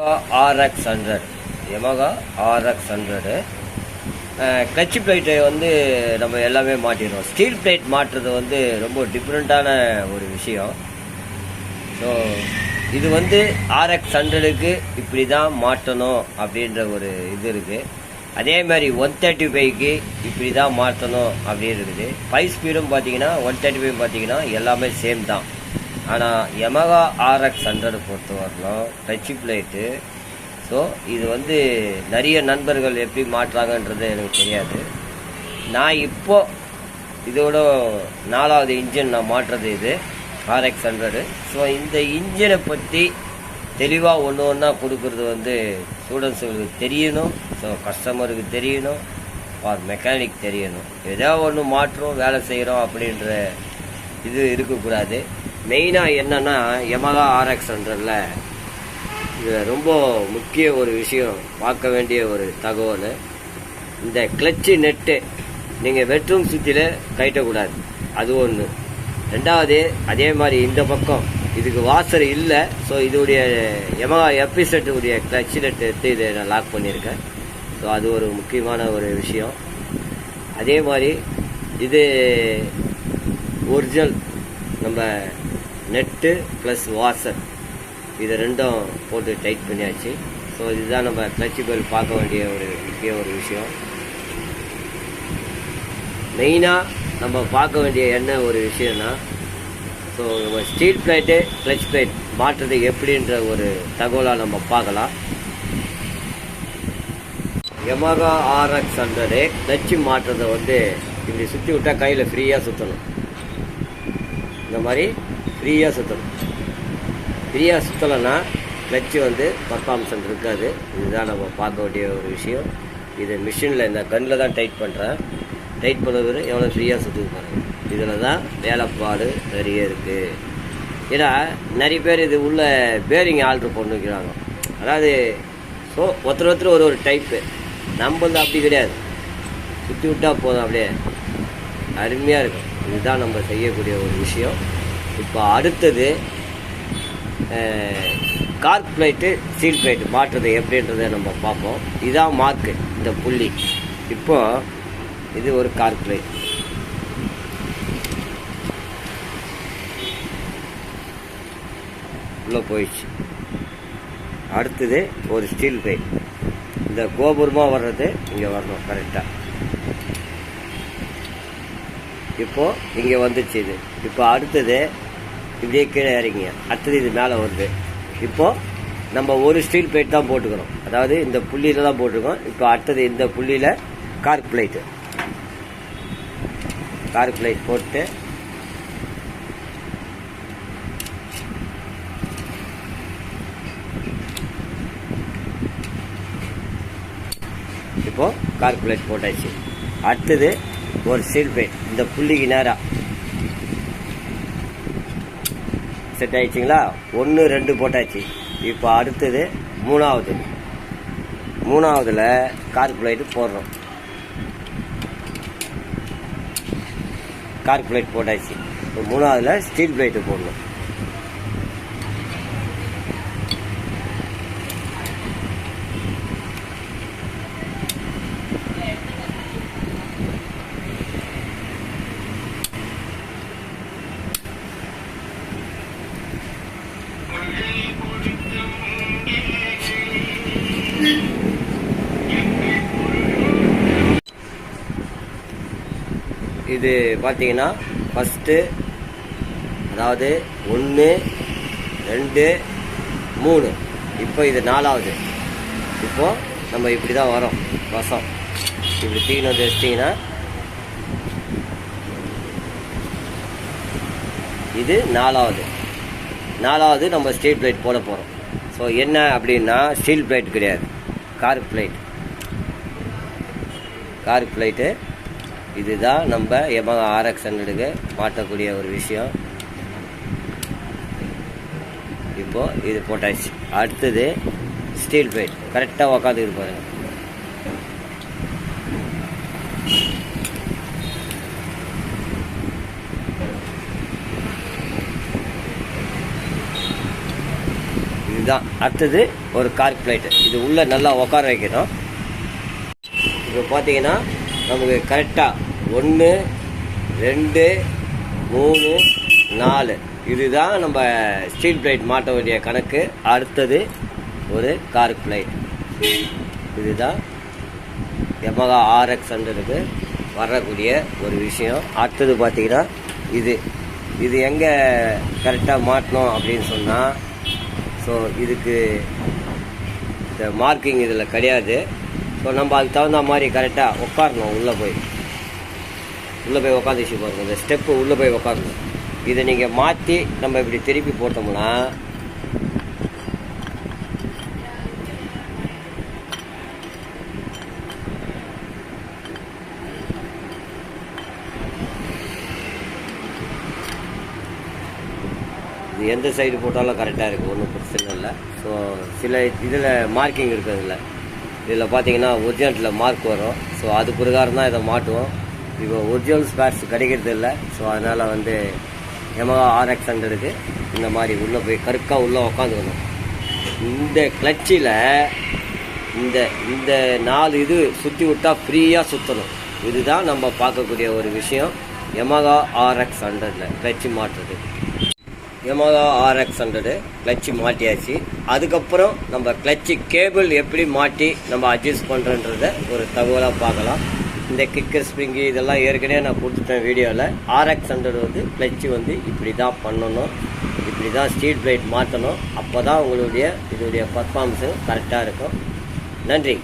RX 100 Yamaha RX 100 clutch பிளேட்டை வந்து நம்ம எல்லாமே மாட்டிடுறோம். ஸ்டீல் பிளேட் மாட்டுறது வந்து ரொம்ப டிஃப்ரெண்ட்டான ஒரு விஷயம். ஸோ இது வந்து RX 100க்கு இப்படி தான் மாட்டணும் அப்படின்ற ஒரு இது இருக்குது. அதே மாதிரி 135க்கு இப்படி தான் மாற்றணும் அப்படின்னு இருக்குது. 5 ஸ்பீடும் பார்த்தீங்கன்னா 135 பார்த்தீங்கன்னா எல்லாமே சேம் தான். ஆனால் Yamaha RX 100 பொறுத்த வரலாம் டச் பிளேட்டு. ஸோ இது வந்து நிறைய நண்பர்கள் எப்படி மாட்டுறாங்கன்றது எனக்கு தெரியாது. நான் இப்போது இதோட 4வது இன்ஜின் நான் மாட்டுறது இது RX 100. ஸோ இந்த இன்ஜினை பற்றி தெளிவாக ஒன்று ஒன்றா கொடுக்குறது வந்து ஸ்டூடெண்ட்ஸுங்களுக்கு தெரியணும். ஸோ கஸ்டமருக்கு தெரியணும், ஆர் மெக்கானிக் தெரியணும். ஏதோ ஒன்று மாற்றுறோம் வேலை செய்கிறோம் அப்படின்ற இது இருக்கக்கூடாது. மெயினாக என்னென்னா Yamaha RX 100ல் இதில் ரொம்ப முக்கிய ஒரு விஷயம், பார்க்க வேண்டிய ஒரு தகவல், இந்த கிளட்சு நெட்டு நீங்கள் பெட்ரூம் சுற்றில கட்டக்கூடாது. அது ஒன்று. ரெண்டாவது, அதே மாதிரி இந்த பக்கம் இதுக்கு வாசர் இல்லை. ஸோ இதோடைய Yamaha FZ உடைய கிளட்ச் நெட் எடுத்து இதை நான் லாக் பண்ணியிருக்கேன். ஸோ அது ஒரு முக்கியமான ஒரு விஷயம். அதே மாதிரி இது ஒரிஜினல் நம்ம நெட்டு ப்ளஸ் வாசர் இது ரெண்டும் போட்டு டைட் பண்ணியாச்சு. ஸோ இதுதான் நம்ம கிளட்ச் பெல் பார்க்க வேண்டிய ஒரு முக்கிய ஒரு விஷயம். மெயினாக நம்ம பார்க்க வேண்டிய என்ன ஒரு விஷயம்னா, ஸோ நம்ம ஸ்டீல் பிளேட்டு கிளட்ச் பிளேட் மாற்றுறது எப்படின்ற ஒரு தகவலாக நம்ம பார்க்கலாம். Yamaha RX 100 கிளட்ச் மாற்றுறதை வந்து இப்படி சுற்றி விட்டால் கையில் ஃப்ரீயாக சுற்றணும். இந்த மாதிரி ஃப்ரீயாக சுற்றணும். ஃப்ரீயாக சுற்றலைன்னா கிளட்சு வந்து பர்ஃபார்மன்ஸ் இருக்காது. இதுதான் நம்ம பார்க்க வேண்டிய ஒரு விஷயம். இது மிஷினில் இந்த கன்னில் தான் டைட் பண்ணுறேன். டைட் பண்ணுறது எவ்வளோ ஃப்ரீயாக சுற்றி பாருங்கள். இதில் தான் வேலைப்பாடு நிறைய இருக்குது. ஏன்னா நிறைய பேர் இது உள்ள பேரிங் ஆல்ட்ரு பண்ணி வைக்கிறாங்க. அதாவது ஸோ ஒருத்தர் ஒரு டைப்பு. நம்ம வந்து அப்படி கிடையாது, சுற்றி விட்டால் போதும், அப்படியே அருமையாக இருக்கும். இதுதான் நம்ம செய்யக்கூடிய ஒரு விஷயம். இப்போ அடுத்தது கார்க் பிளேட்டு ஸ்டீல் பிளேட்டு மாற்றுறது எப்படின்றத நம்ம பார்ப்போம். இதுதான் மார்க்கு, இந்த புள்ளி. இப்போ இது ஒரு கார்க் பிளேட். உள்ளே போயிடுச்சு. அடுத்தது ஒரு ஸ்டீல் பிளேட். இந்த கோபுரமாக வர்றது இங்கே வரணும் கரெக்டாக. இப்போது இங்கே வந்துச்சு இது. இப்போ அடுத்தது இப்படியே கீழே இறங்கிங்க. அடுத்தது இது மேலே வருது. இப்போது நம்ம ஒரு ஸ்டீல் பிளேட் தான் போட்டுக்கிறோம், அதாவது இந்த புள்ளியில் தான் போட்டிருக்கோம். இப்போ அடுத்தது இந்த புள்ளியில் கார்க் பிளேட்டு. கார்க் பிளேட் போட்டு இப்போது கார்க் பிளேட் போட்டாச்சு. அடுத்தது ஒரு ஸ்டீல் பிளேட் இந்த புள்ளிக்கு நேராக செட் ஆயிடுச்சிங்களா. 1 2 போட்டாச்சு. இப்போ அடுத்தது மூணாவதுல கார்க் பிளேட்டு போடுறோம். கார்க் பிளேட் போட்டாச்சு. இப்போ மூணாவதுல ஸ்டீல் பிளேட்டு போடணும். இது பார்த்தீங்கன்னா ஃபஸ்ட்டு, அதாவது 1 2 3, இப்போ இது 4வது. இப்போது நம்ம இப்படி தான் வரோம். வசம் இப்படி தீனு வந்து வச்சிட்டிங்கன்னா இது 4வது நம்ம ஸ்டீல் பிளேட் போட போகிறோம். ஸோ என்ன அப்படின்னா ஸ்டீல் பிளேட் கிடையாது, கார்க் பிளேட்டு. இதுதான் நம்ம Yamaha RX 100க்கு மாட்டக்கூடிய ஒரு விஷயம். இப்போது இது போட்டாச்சு. அடுத்தது ஸ்டீல் பிளேட் கரெக்டாக உக்காந்துக்கிட்டு பாருங்கள். இதுதான். அடுத்தது ஒரு கார்க் பிளேட்டு, இது உள்ளே நல்லா உட்கார வைக்கணும். இப்போ பார்த்தீங்கன்னா நமக்கு கரெக்டாக 1 2 3 4 இதுதான் நம்ம ஸ்டீல் பிளேட் மாட்ட வேண்டிய கணக்கு. அடுத்தது ஒரு கார்க் பிளேட், இதுதான் Yamaha RX100க்கு வரக்கூடிய ஒரு விஷயம். அடுத்தது பார்த்தீங்கன்னா இது எங்கே கரெக்டாக மாட்டணும் அப்படின்னு சொன்னால், ஸோ இதுக்கு இந்த மார்க்கிங் இதில் கிடையாது. ஸோ நம்ம அதுக்கு தகுந்த மாதிரி கரெக்டாக உட்காரணும். உள்ளே போய் உட்காந்துச்சு பாருங்கள், இந்த ஸ்டெப்பு உள்ளே போய் உட்காரணும். இதை நீங்கள் மாற்றி நம்ம இப்படி திருப்பி போட்டோம்னா இது எந்த சைடு போட்டாலும் கரெக்டாக இருக்குது, ஒன்றும் பிரச்சனை இல்லை. ஸோ சில இதில் மார்க்கிங் இருக்கிறதில்ல, இதில் பார்த்தீங்கன்னா ஒரிஜினலில் மார்க் வரும். ஸோ அது பிரகாரம் தான் இதை மாட்டுவோம். இப்போ ஒரிஜினல் ஸ்பேர்ஸ் கிடைக்கிறது இல்லை. ஸோ அதனால் வந்து Yamaha RX100க்கு இந்த மாதிரி உள்ளே போய் கருக்காக உள்ளே உக்காந்துக்கணும். இந்த கிளச்சில் இந்த 4 இது சுற்றி விட்டால் ஃப்ரீயாக சுற்றணும். இதுதான் நம்ம பார்க்கக்கூடிய ஒரு விஷயம் Yamaha RX100ல் கிளச்சி மாட்டுறது. Yamaha RX100 கிளச்சி மாட்டியாச்சு. அதுக்கப்புறம் நம்ம கிளச்சி கேபிள் எப்படி மாட்டி நம்ம அட்ஜஸ்ட் பண்ணுறன்றத ஒரு தகவலாக பார்க்கலாம். இந்த கிக்கர் ஸ்ப்ரிங்கு இதெல்லாம் ஏற்கனவே நான் கொடுத்துட்டேன் வீடியோவில். RX100 வந்து கிளச்சி வந்து இப்படி தான் பண்ணணும், இப்படி தான் ஸ்டீல் பிளேட் மாற்றணும். அப்போ தான் இதோடைய பர்ஃபார்மன்ஸு கரெக்டாக இருக்கும். நன்றி.